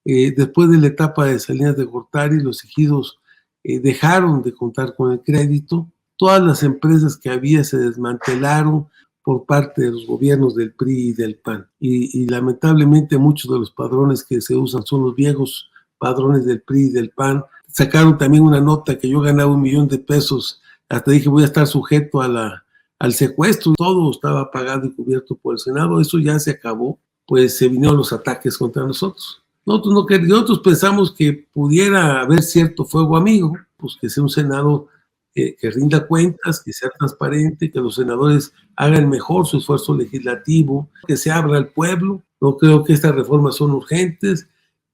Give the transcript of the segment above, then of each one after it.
Después de la etapa de Salinas de Gortari, los ejidos dejaron de contar con el crédito. Todas las empresas que había se desmantelaron por parte de los gobiernos del PRI y del PAN. Y lamentablemente muchos de los padrones que se usan son los viejos padrones del PRI y del PAN. Sacaron también una nota que yo ganaba $1,000,000. Hasta dije, voy a estar sujeto al secuestro. Todo estaba pagado y cubierto por el Senado. Eso ya se acabó. Pues se vinieron los ataques contra nosotros. Nosotros pensamos que pudiera haber cierto fuego amigo, pues que sea un Senado que rinda cuentas, que sea transparente, que los senadores hagan mejor su esfuerzo legislativo, que se abra al pueblo. No creo que estas reformas son urgentes,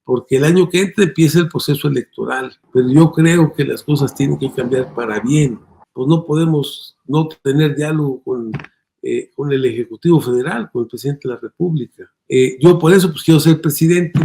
porque el año que entra empieza el proceso electoral, pero yo creo que las cosas tienen que cambiar para bien. Pues no podemos no tener diálogo con el Ejecutivo Federal, con el Presidente de la República. Yo por eso pues quiero ser presidente,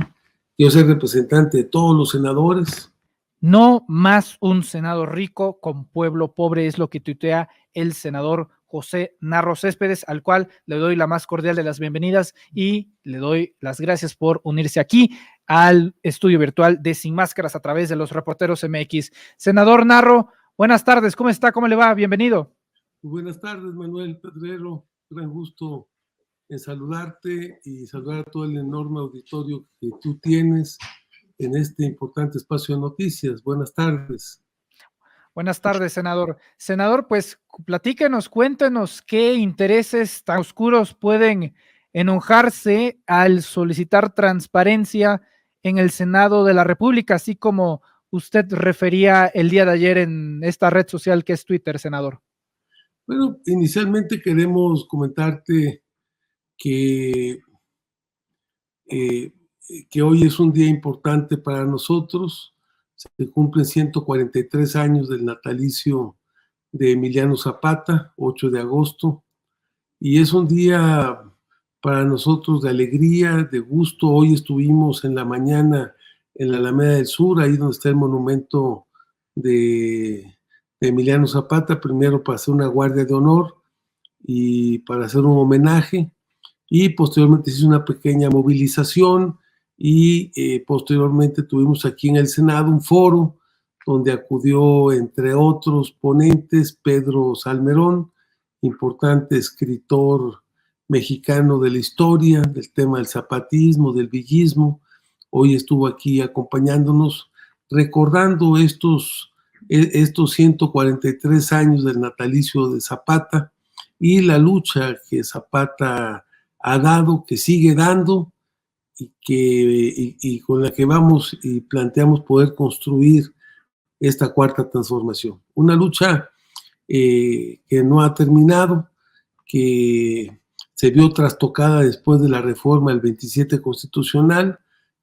quiero ser representante de todos los senadores. No más un Senado rico con pueblo pobre, es lo que tuitea el senador José Narro Céspedes, al cual le doy la más cordial de las bienvenidas y le doy las gracias por unirse aquí al estudio virtual de Sin Máscaras a través de los Reporteros MX. Senador Narro, buenas tardes, ¿cómo está? ¿Cómo le va? Bienvenido. Buenas tardes, Manuel Pedrero, gran gusto en saludarte y saludar a todo el enorme auditorio que tú tienes en este importante espacio de noticias. Buenas tardes. Buenas tardes, senador. Senador, pues platíquenos, cuéntenos qué intereses tan oscuros pueden enojarse al solicitar transparencia en el Senado de la República, así como usted refería el día de ayer en esta red social que es Twitter, senador. Bueno, inicialmente queremos comentarte que hoy es un día importante para nosotros. Se cumplen 143 años del natalicio de Emiliano Zapata, 8 de agosto, y es un día para nosotros de alegría, de gusto. Hoy estuvimos en la mañana en la Alameda del Sur, ahí donde está el monumento de Emiliano Zapata, primero para hacer una guardia de honor y para hacer un homenaje, y posteriormente se hizo una pequeña movilización y posteriormente tuvimos aquí en el Senado un foro donde acudió, entre otros ponentes, Pedro Salmerón, importante escritor mexicano de la historia, del tema del zapatismo, del villismo. Hoy estuvo aquí acompañándonos, recordando estos 143 años del natalicio de Zapata y la lucha que Zapata ha dado, que sigue dando y con la que vamos y planteamos poder construir esta cuarta transformación. Una lucha que no ha terminado, que se vio trastocada después de la reforma del 27 constitucional,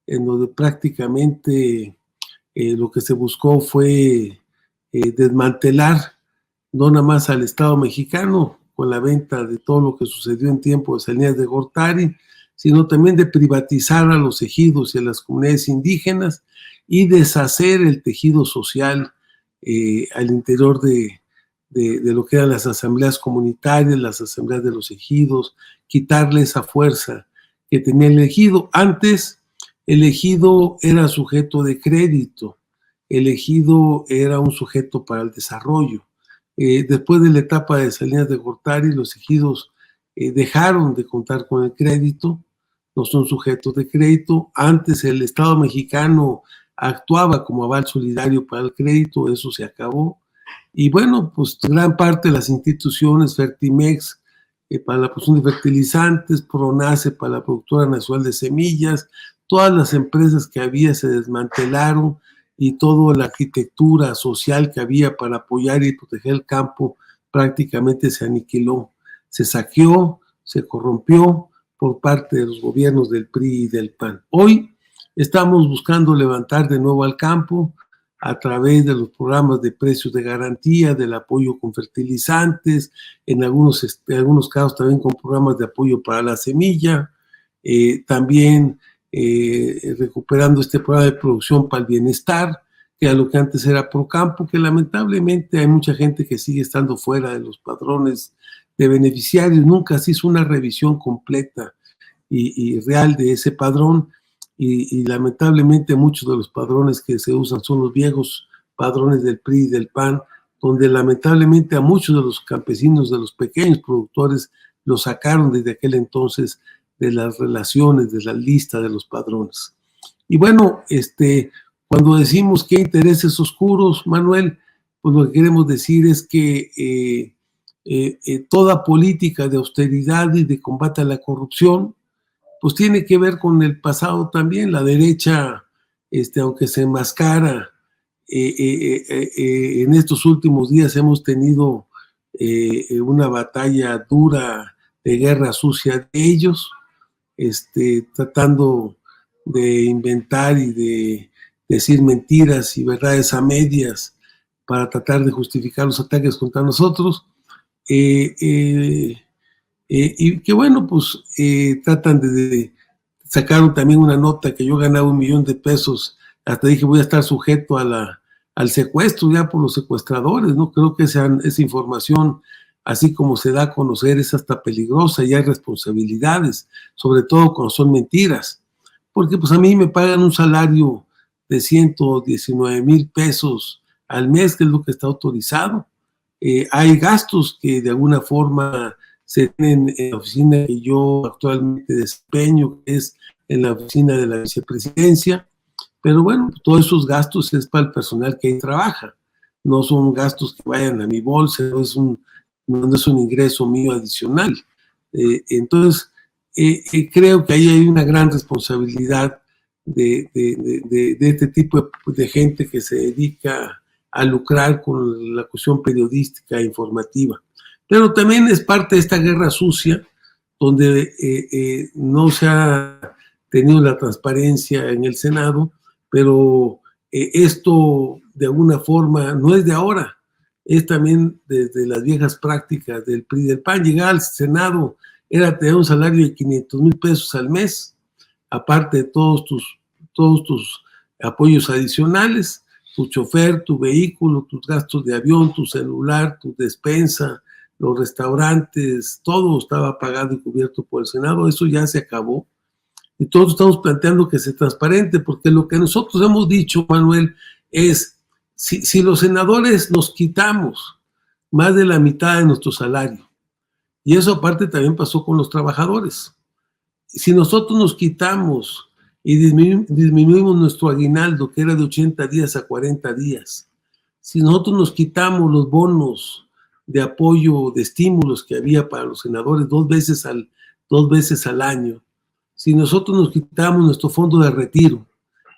en donde prácticamente lo que se buscó fue desmantelar no nada más al Estado mexicano con la venta de todo lo que sucedió en tiempo de Salinas de Gortari, sino también de privatizar a los ejidos y a las comunidades indígenas y deshacer el tejido social al interior de lo que eran las asambleas comunitarias, las asambleas de los ejidos, quitarle esa fuerza que tenía el ejido. Antes, el ejido era sujeto de crédito, el ejido era un sujeto para el desarrollo. Después de la etapa de Salinas de Gortari, los ejidos dejaron de contar con el crédito, no son sujetos de crédito. Antes el Estado mexicano actuaba como aval solidario para el crédito, eso se acabó. Y bueno, pues gran parte de las instituciones, Fertimex para la producción de fertilizantes, Pronace para la productora nacional de semillas, todas las empresas que había se desmantelaron y toda la arquitectura social que había para apoyar y proteger el campo prácticamente se aniquiló, se saqueó, se corrompió por parte de los gobiernos del PRI y del PAN. Hoy estamos buscando levantar de nuevo al campo a través de los programas de precios de garantía, del apoyo con fertilizantes, en algunos casos también con programas de apoyo para la semilla, también recuperando este programa de producción para el bienestar, que era lo que antes era Procampo, que lamentablemente hay mucha gente que sigue estando fuera de los padrones de beneficiarios. Nunca se hizo una revisión completa y real de ese padrón, y lamentablemente muchos de los padrones que se usan son los viejos padrones del PRI y del PAN, donde lamentablemente a muchos de los campesinos, de los pequeños productores, los sacaron desde aquel entonces de las relaciones, de la lista de los padrones. Y bueno, cuando decimos que hay intereses oscuros, Manuel, pues lo que queremos decir es que toda política de austeridad y de combate a la corrupción, pues tiene que ver con el pasado también. La derecha, aunque se enmascara, en estos últimos días hemos tenido una batalla dura de guerra sucia de ellos, tratando de inventar y de decir mentiras y verdades a medias para tratar de justificar los ataques contra nosotros. Y que bueno, pues tratan sacaron también una nota que yo ganaba $1 millón, hasta dije voy a estar sujeto al secuestro ya por los secuestradores, ¿no? Creo que esa información, así como se da a conocer, es hasta peligrosa y hay responsabilidades, sobre todo cuando son mentiras, porque pues a mí me pagan un salario de 119,000 pesos al mes, que es lo que está autorizado. Hay gastos que de alguna forma se tienen en la oficina que yo actualmente desempeño, que es en la oficina de la vicepresidencia, pero bueno, todos esos gastos es para el personal que ahí trabaja, no son gastos que vayan a mi bolsa, no es un ingreso mío adicional. Entonces, creo que ahí hay una gran responsabilidad de este tipo de gente que se dedica a lucrar con la cuestión periodística e informativa. Pero también es parte de esta guerra sucia, donde no se ha tenido la transparencia en el Senado, pero esto de alguna forma no es de ahora, es también desde las viejas prácticas del PRI y del PAN. Llegar al Senado era tener un salario de 500,000 pesos al mes, aparte de todos tus apoyos adicionales, tu chofer, tu vehículo, tus gastos de avión, tu celular, tu despensa, los restaurantes, todo estaba pagado y cubierto por el Senado. Eso ya se acabó. Y todos estamos planteando que sea transparente, porque lo que nosotros hemos dicho, Manuel, es si los senadores nos quitamos más de la mitad de nuestro salario, y eso aparte también pasó con los trabajadores, si nosotros nos quitamos y disminuimos nuestro aguinaldo, que era de 80 días a 40 días, si nosotros nos quitamos los bonos de apoyo, de estímulos que había para los senadores dos veces al año, si nosotros nos quitamos nuestro fondo de retiro,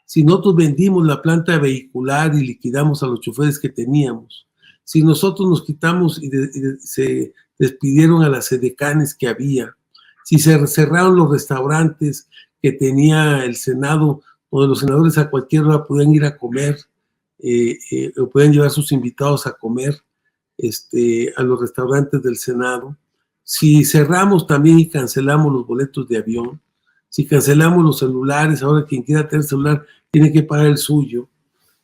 si nosotros vendimos la planta vehicular y liquidamos a los choferes que teníamos, si nosotros nos quitamos y se despidieron a las edecanes que había, si se cerraron los restaurantes que tenía el Senado, donde los senadores a cualquier hora podían ir a comer, o podían llevar a sus invitados a comer a los restaurantes del Senado, si cerramos también y cancelamos los boletos de avión, si cancelamos los celulares, ahora quien quiera tener celular tiene que pagar el suyo,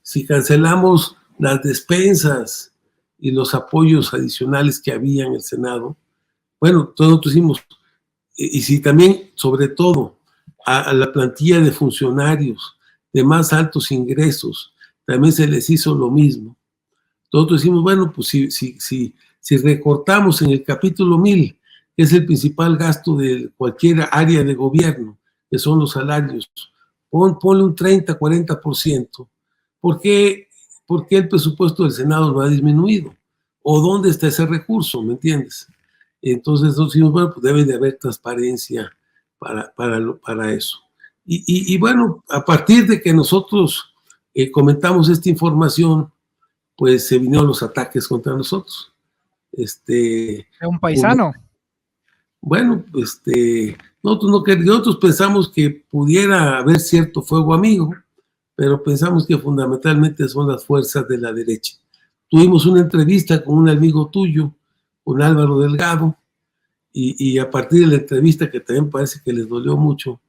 si cancelamos las despensas y los apoyos adicionales que había en el Senado, bueno, todos nosotros hicimos, y si también, sobre todo, a la plantilla de funcionarios de más altos ingresos, también se les hizo lo mismo. Nosotros decimos, bueno, pues si recortamos en el capítulo 1000, que es el principal gasto de cualquier área de gobierno, que son los salarios, ponle un 30, 40%. ¿Por qué el presupuesto del Senado no ha disminuido? ¿O dónde está ese recurso? ¿Me entiendes? Entonces nosotros decimos, bueno, pues debe de haber transparencia para eso. Y bueno, a partir de que nosotros comentamos esta información, pues se vinieron los ataques contra nosotros. Un paisano. Bueno, nosotros pensamos que pudiera haber cierto fuego amigo, pero pensamos que fundamentalmente son las fuerzas de la derecha. Tuvimos una entrevista con un amigo tuyo, con Álvaro Delgado, y a partir de la entrevista, que también parece que les dolió mucho,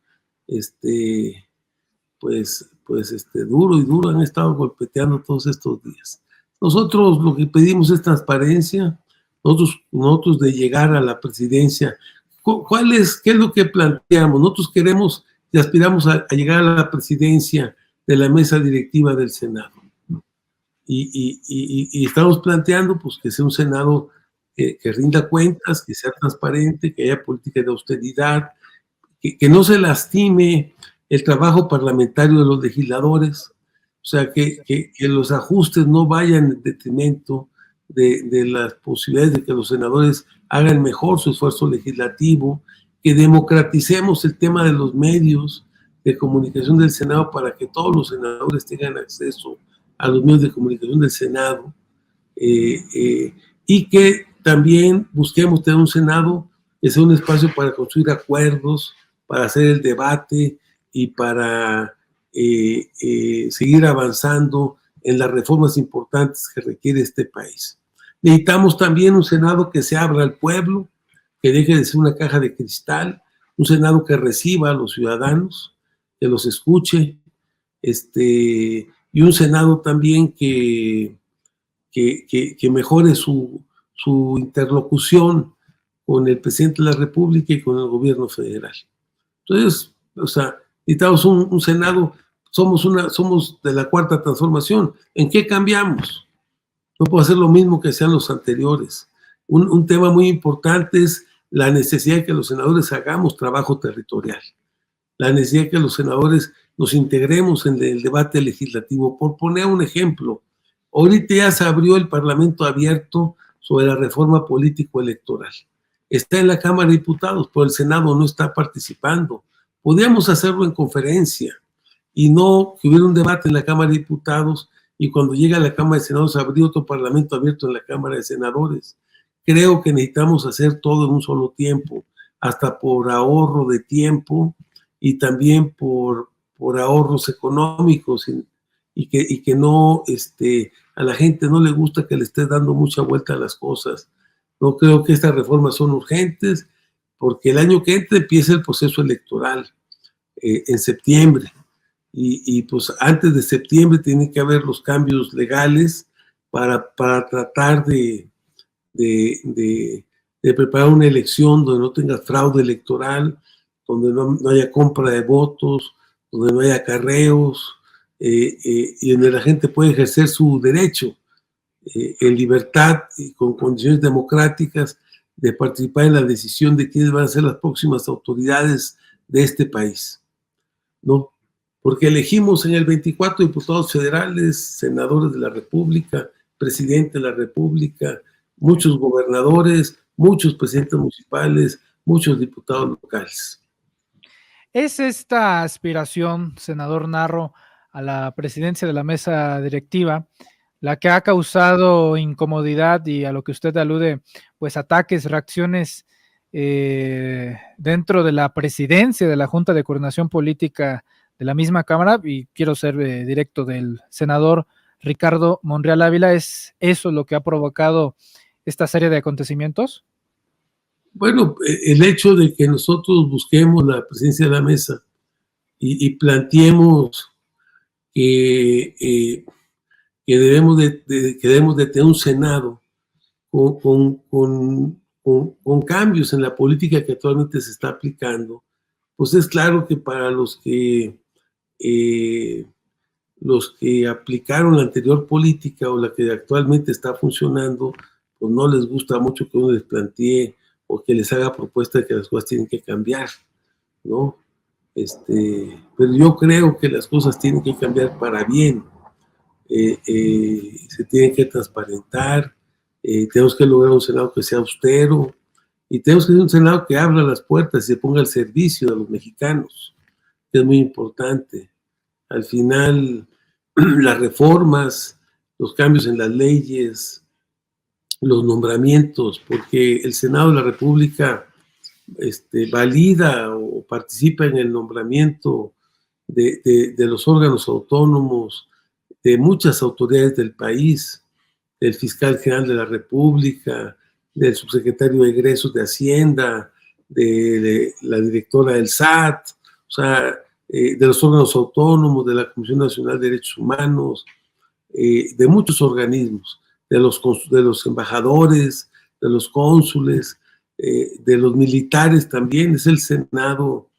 duro y duro han estado golpeteando todos estos días. Nosotros lo que pedimos es transparencia. Nosotros de llegar a la presidencia, ¿qué es lo que planteamos? Nosotros queremos y aspiramos a llegar a la presidencia de la mesa directiva del Senado. Y estamos planteando pues, que sea un Senado que rinda cuentas, que sea transparente, que haya política de austeridad, que no se lastime el trabajo parlamentario de los legisladores, o sea, que los ajustes no vayan en detrimento de las posibilidades de que los senadores hagan mejor su esfuerzo legislativo, que democraticemos el tema de los medios de comunicación del Senado para que todos los senadores tengan acceso a los medios de comunicación del Senado, y que también busquemos tener un Senado que sea un espacio para construir acuerdos, para hacer el debate y para seguir avanzando en las reformas importantes que requiere este país. Necesitamos también un Senado que se abra al pueblo, que deje de ser una caja de cristal, un Senado que reciba a los ciudadanos, que los escuche, y un Senado también que mejore su interlocución con el presidente de la República y con el gobierno federal. Entonces, o sea, necesitamos un Senado, somos de la Cuarta Transformación. ¿En qué cambiamos? No puedo hacer lo mismo que hacían los anteriores. Un tema muy importante es la necesidad de que los senadores hagamos trabajo territorial, la necesidad de que los senadores nos integremos en el debate legislativo. Por poner un ejemplo, ahorita ya se abrió el Parlamento abierto sobre la reforma político-electoral. Está en la Cámara de Diputados, pero el Senado no está participando. Podríamos hacerlo en conferencia y no que hubiera un debate en la Cámara de Diputados y cuando llega a la Cámara de Senadores abrir otro Parlamento abierto en la Cámara de Senadores. Creo que necesitamos hacer todo en un solo tiempo, hasta por ahorro de tiempo y también por ahorros económicos y que no, a la gente no le gusta que le esté dando mucha vuelta a las cosas. No creo que estas reformas son urgentes porque el año que entra empieza el proceso electoral en septiembre y pues antes de septiembre tienen que haber los cambios legales para tratar de preparar una elección donde no tenga fraude electoral, donde no haya compra de votos, donde no haya acarreos, y donde la gente puede ejercer su derecho en libertad y con condiciones democráticas de participar en la decisión de quiénes van a ser las próximas autoridades de este país, ¿no? Porque elegimos en el 24 diputados federales, senadores de la República, presidente de la República, muchos gobernadores, muchos presidentes municipales, muchos diputados locales. ¿Es esta aspiración, senador Narro, a la presidencia de la mesa directiva la que ha causado incomodidad y a lo que usted alude, pues ataques, reacciones dentro de la presidencia de la Junta de Coordinación Política de la misma Cámara? Y quiero ser directo del senador Ricardo Monreal Ávila. ¿Es eso lo que ha provocado esta serie de acontecimientos? Bueno, el hecho de que nosotros busquemos la presidencia de la mesa y planteemos que debemos de tener un Senado con cambios en la política que actualmente se está aplicando, pues es claro que para los que aplicaron la anterior política o la que actualmente está funcionando, pues no les gusta mucho que uno les plantee o que les haga propuesta de que las cosas tienen que cambiar, ¿no? Pero yo creo que las cosas tienen que cambiar para bien. Se tienen que transparentar, tenemos que lograr un Senado que sea austero y tenemos que ser un Senado que abra las puertas y se ponga al servicio de los mexicanos, que es muy importante. Al final, las reformas, los cambios en las leyes, los nombramientos, porque el Senado de la República valida o participa en el nombramiento de los órganos autónomos, de muchas autoridades del país, del fiscal general de la República, del subsecretario de egresos de Hacienda, de la directora del SAT, o sea, de los órganos autónomos, de la Comisión Nacional de Derechos Humanos, de muchos organismos, de los embajadores, de los cónsules, de los militares también. Es el Senado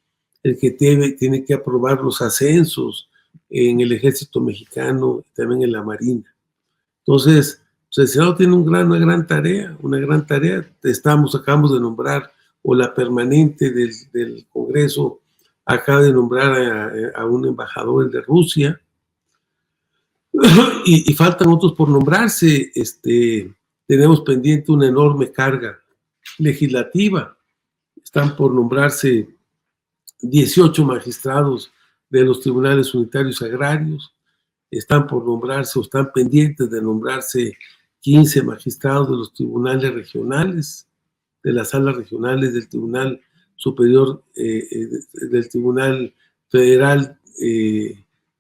el que tiene que aprobar los ascensos en el ejército mexicano y también en la marina. Entonces, pues el Senado tiene una gran tarea. Acabamos de nombrar, o la permanente del Congreso acaba de nombrar a un embajador de Rusia, y faltan otros por nombrarse. Tenemos pendiente una enorme carga legislativa. Están por nombrarse 18 magistrados de los tribunales unitarios agrarios, están por nombrarse o están pendientes de nombrarse 15 magistrados de los tribunales regionales, de las salas regionales del Tribunal Superior, del Tribunal Federal de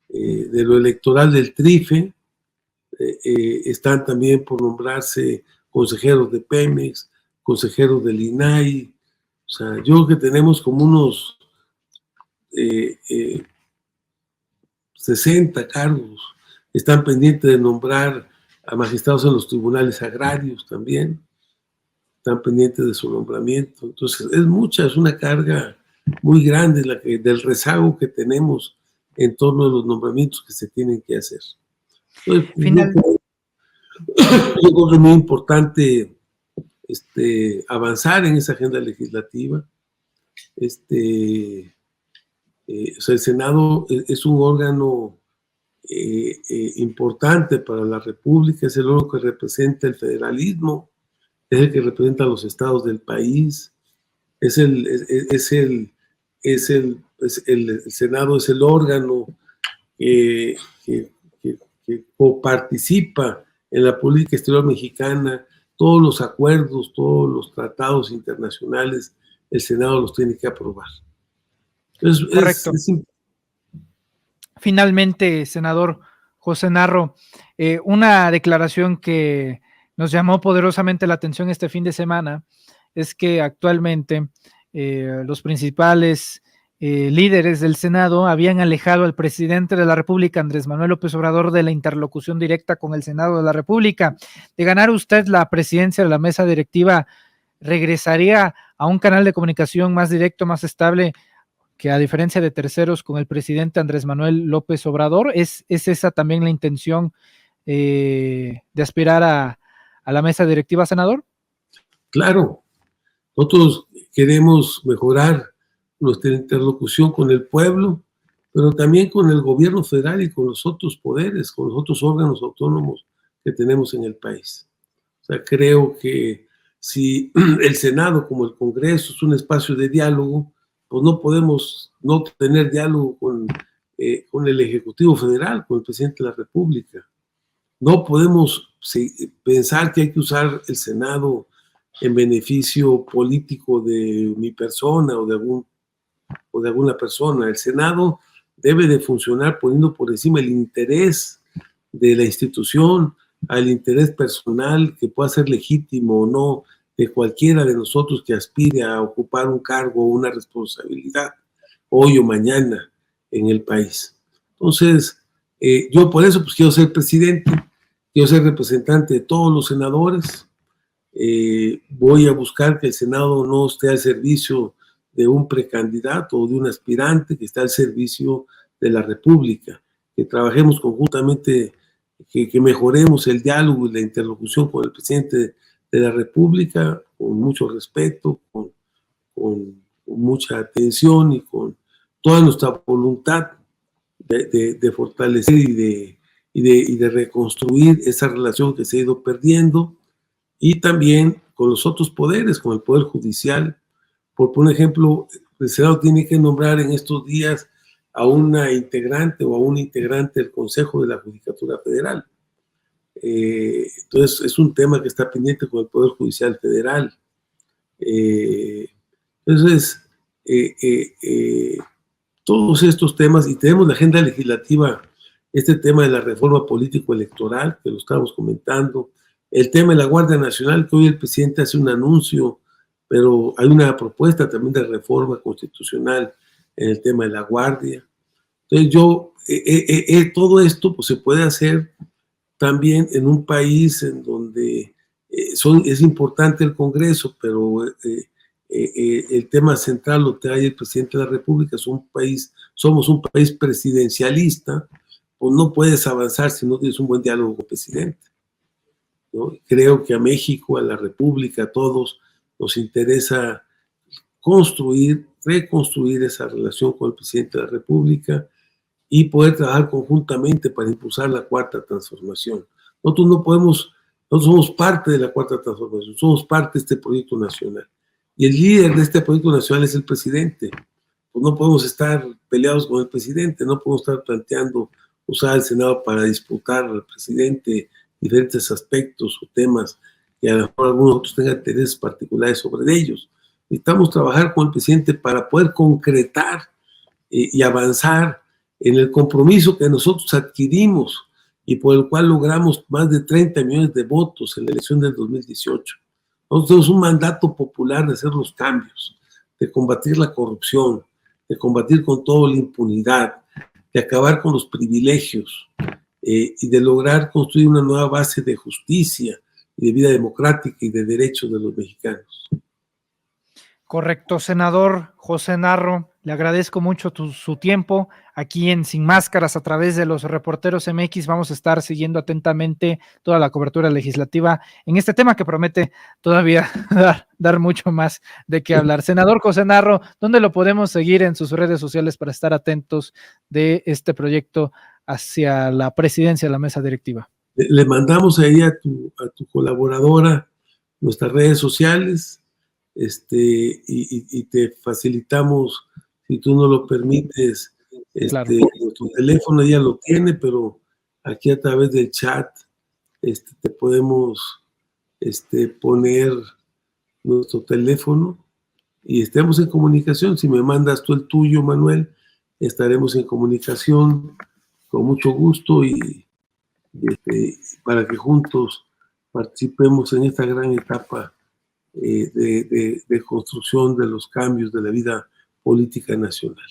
lo Electoral del TRIFE. Están también por nombrarse consejeros de Pemex, consejeros del INAI. O sea, yo creo que tenemos como unos 60 cargos. Están pendientes de nombrar a magistrados en los tribunales agrarios también. Están pendientes de su nombramiento. Entonces, es una carga muy grande del rezago que tenemos en torno a los nombramientos que se tienen que hacer. Entonces, yo creo que es muy importante avanzar en esa agenda legislativa. O sea, el Senado es un órgano importante para la República, es el órgano que representa el federalismo, es el que representa a los estados del país, el Senado es el órgano que coparticipa en la política exterior mexicana. Todos los acuerdos, todos los tratados internacionales, el Senado los tiene que aprobar. Entonces, correcto. Finalmente, senador José Narro, una declaración que nos llamó poderosamente la atención este fin de semana es que actualmente los principales líderes del Senado habían alejado al presidente de la República, Andrés Manuel López Obrador, de la interlocución directa con el Senado de la República. De ganar usted la presidencia de la mesa directiva, ¿regresaría a un canal de comunicación más directo, más estable, que a diferencia de terceros con el presidente Andrés Manuel López Obrador? ¿Es esa también la intención de aspirar a la mesa directiva, senador? Claro, nosotros queremos mejorar nuestra interlocución con el pueblo, pero también con el gobierno federal y con los otros poderes, con los otros órganos autónomos que tenemos en el país. O sea, creo que si el Senado, como el Congreso, es un espacio de diálogo, pues no podemos no tener diálogo con el Ejecutivo Federal, con el Presidente de la República. No podemos pensar que hay que usar el Senado en beneficio político de mi persona o de alguna persona. El Senado debe de funcionar poniendo por encima el interés de la institución al interés personal, que pueda ser legítimo o no, de cualquiera de nosotros que aspire a ocupar un cargo o una responsabilidad hoy o mañana en el país. Entonces, yo por eso pues quiero ser presidente, quiero ser representante de todos los senadores. Voy a buscar que el Senado no esté al servicio de un precandidato o de un aspirante, que esté al servicio de la República, que trabajemos conjuntamente, que mejoremos el diálogo y la interlocución con el presidente de la República con mucho respeto, con mucha atención y con toda nuestra voluntad de fortalecer y de reconstruir esa relación que se ha ido perdiendo, y también con los otros poderes, con el Poder Judicial. Por ejemplo, el Senado tiene que nombrar en estos días a una integrante o a un integrante del Consejo de la Judicatura Federal. Entonces, es un tema que está pendiente con el Poder Judicial Federal. Entonces, todos estos temas, y tenemos la agenda legislativa, este tema de la reforma político-electoral, que lo estamos comentando, el tema de la Guardia Nacional, que hoy el presidente hace un anuncio, pero hay una propuesta también de reforma constitucional en el tema de la Guardia. Entonces todo esto pues, se puede hacer también en un país en donde es importante el Congreso, pero el tema central lo trae el presidente de la República. Somos un país presidencialista, pues no puedes avanzar si no tienes un buen diálogo con el presidente, ¿no? Creo que a México, a la República, a todos nos interesa reconstruir esa relación con el presidente de la República y poder trabajar conjuntamente para impulsar la cuarta transformación. Nosotros somos parte de la cuarta transformación, somos parte de este proyecto nacional. Y el líder de este proyecto nacional es el presidente. Pues no podemos estar peleados con el presidente, no podemos estar planteando usar el Senado para disputar al presidente diferentes aspectos o temas que a lo mejor algunos otros tengan intereses particulares sobre ellos. Necesitamos trabajar con el presidente para poder concretar y avanzar en el compromiso que nosotros adquirimos y por el cual logramos más de 30 millones de votos en la elección del 2018. Nosotros tenemos un mandato popular de hacer los cambios, de combatir la corrupción, de combatir con toda la impunidad, de acabar con los privilegios y de lograr construir una nueva base de justicia y de vida democrática y de derechos de los mexicanos. Correcto, senador José Narro, le agradezco mucho su tiempo aquí en Sin Máscaras a través de los Reporteros MX. Vamos a estar siguiendo atentamente toda la cobertura legislativa en este tema que promete todavía dar mucho más de qué hablar. Senador José Narro, ¿dónde lo podemos seguir en sus redes sociales para estar atentos de este proyecto hacia la presidencia de la mesa directiva? Le mandamos ahí a tu colaboradora nuestras redes sociales. Y te facilitamos, si tú no lo permites, claro, nuestro teléfono ya lo tiene, pero aquí a través del chat te podemos poner nuestro teléfono y estemos en comunicación. Si me mandas tú el tuyo, Manuel, estaremos en comunicación con mucho gusto y para que juntos participemos en esta gran etapa de construcción de los cambios de la vida política nacional.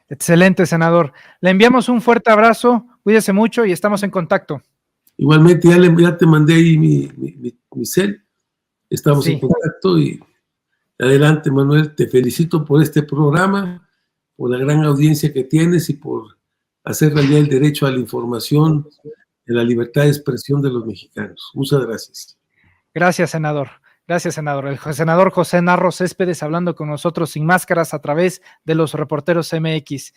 Excelente, senador. Le enviamos un fuerte abrazo, cuídese mucho y estamos en contacto. Igualmente, ya te mandé ahí mi cel, estamos en contacto y adelante, Manuel, te felicito por este programa, por la gran audiencia que tienes y por hacer realidad el derecho a la información, de la libertad de expresión de los mexicanos. Muchas gracias. Gracias, senador. Gracias, senador. El senador José Narro Céspedes hablando con nosotros sin máscaras a través de los Reporteros MX.